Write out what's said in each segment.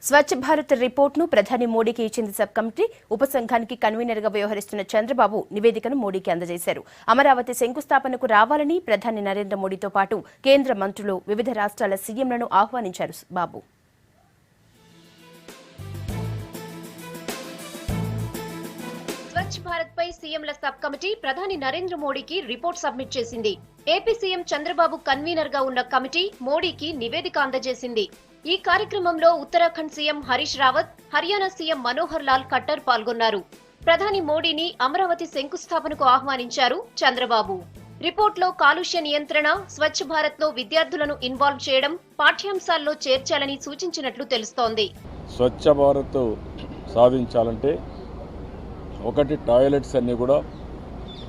స్వచ్ఛ భారత్ రిపోర్ట్ను ప్రధాని మోడీకి ఇచ్చింది సబ్ కమిటీ. ఉపసంఘానికి కన్వీనర్గా వ్యవహరిస్తున్న చంద్రబాబు నివేదికను మోడీకి అందజేశారు. అమరావతి శంకుస్థాపనకు రావాలని ప్రధాని నరేంద్ర మోడీతో పాటు కేంద్ర మంత్రులు, వివిధ రాష్ట్రాల సీఎంలను ఆహ్వానించారు బాబు. స్వచ్ఛ భారత్ పై సీఎంల సబ్ కమిటీ ప్రధాని నరేంద్ర మోడీకి రిపోర్ట్ సబ్మిట్ చేసింది. ఏపీ సీఎం చంద్రబాబు కన్వీనర్ గా ఉన్న కమిటీ మోడీకి నివేదిక అందజేసింది. ఈ కార్యక్రమంలో ఉత్తరాఖండ్ సీఎం హరీష్ రావత్, హర్యానా సీఎం మనోహర్ లాల్ ఖట్టర్ పాల్గొన్నారు. ప్రధాని మోడీని అమరావతి శంకుస్థాపనకు ఆహ్వానించారు చంద్రబాబు. రిపోర్ట్లో కాలుష్య నియంత్రణ, స్వచ్ఛ భారత్ లో విద్యార్థులను ఇన్వాల్వ్ చేయడం, పాఠ్యాంశాల్లో చేర్చాలని సూచించినట్లు తెలుస్తోంది. స్వచ్ఛ భారత్ సాధించాలంటే ఒకటి, టాయిలెట్స్ అన్నీ కూడా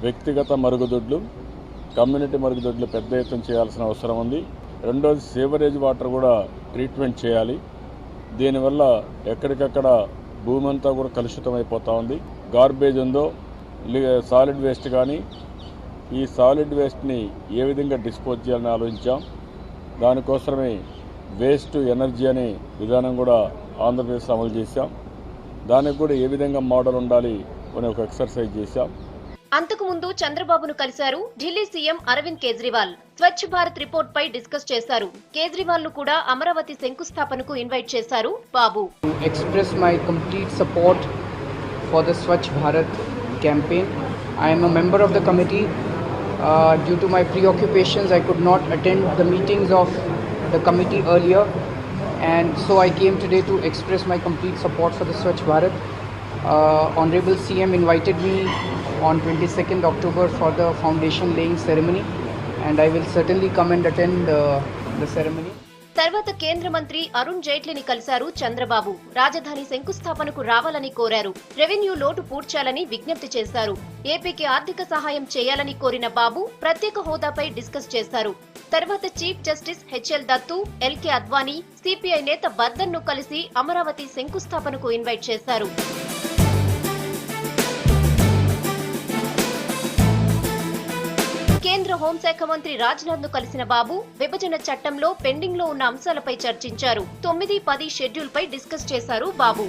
వ్యక్తిగత మరుగుదొడ్లు, కమ్యూనిటీ మరుగుదొడ్లు పెద్ద ఎత్తున చేయాల్సిన అవసరం ఉంది. రెండోది, సేవరేజ్ వాటర్ కూడా ట్రీట్మెంట్ చేయాలి. దీనివల్ల ఎక్కడికక్కడ భూమి అంతా కూడా కలుషితం అయిపోతూ ఉంది. గార్బేజ్ ఉందో సాలిడ్ వేస్ట్ కానీ, ఈ సాలిడ్ వేస్ట్ని ఏ విధంగా డిస్పోజ్ చేయాలని ఆలోచించాం. దానికోసమే వేస్ట్ టు ఎనర్జీ అనే విధానం కూడా ఆంధ్రప్రదేశ్లో అమలు చేశాం. దానికి కూడా ఏ విధంగా మోడల్ ఉండాలి అని ఒక ఎక్సర్సైజ్ చేశాం. అంతకుముందు చంద్రబాబును కలిశారు ఢిల్లీ సీఎం అరవింద్ కేజ్రీవాల్. స్వచ్ఛ భారత్ రిపోర్ట్ పై డిస్కస్ చేశారు. కేజ్రీవాల్ ను కూడా అమరావతి శంకుస్థాపనకు ఇన్వైట్ చేశారు బాబు. Express my complete support for the Swachh Bharat campaign. I am a member of the committee. Due to my preoccupations, I could not attend the meetings of the committee earlier, and so I came today to express my complete support for the Swachh Bharat. Honorable CM invited me on 22nd October for the foundation laying ceremony, and I will certainly come and attend the ceremony. తర్వాత కేంద్ర మంత్రి అరుణ్ జైట్లీని కలిశారు చంద్రబాబు. రాజధాని శంకుస్థాపనకు రావాలని కోరారు. Revenue లోటు పూడ్చాలని విజ్ఞప్తి చేశారు. ఏపీకి ఆర్థిక సహాయం చేయాలని కోరిన బాబు ప్రత్యేక హోదాపై డిస్కస్ చేశారు. తర్వాత chief justice HL Dattu, LK Advani, CPI నేత బర్దన్ ను కలిసి అమరావతి శంకుస్థాపనకు ఇన్వైట్ చేశారు. కేంద్ర హోంశాఖ మంత్రి రాజ్నాథ్ ను కలిసిన బాబు విభజన చట్టంలో పెండింగ్ లో ఉన్న అంశాలపై చర్చించారు. 9, 10 షెడ్యూల్ పై డిస్కస్ చేశారు బాబు.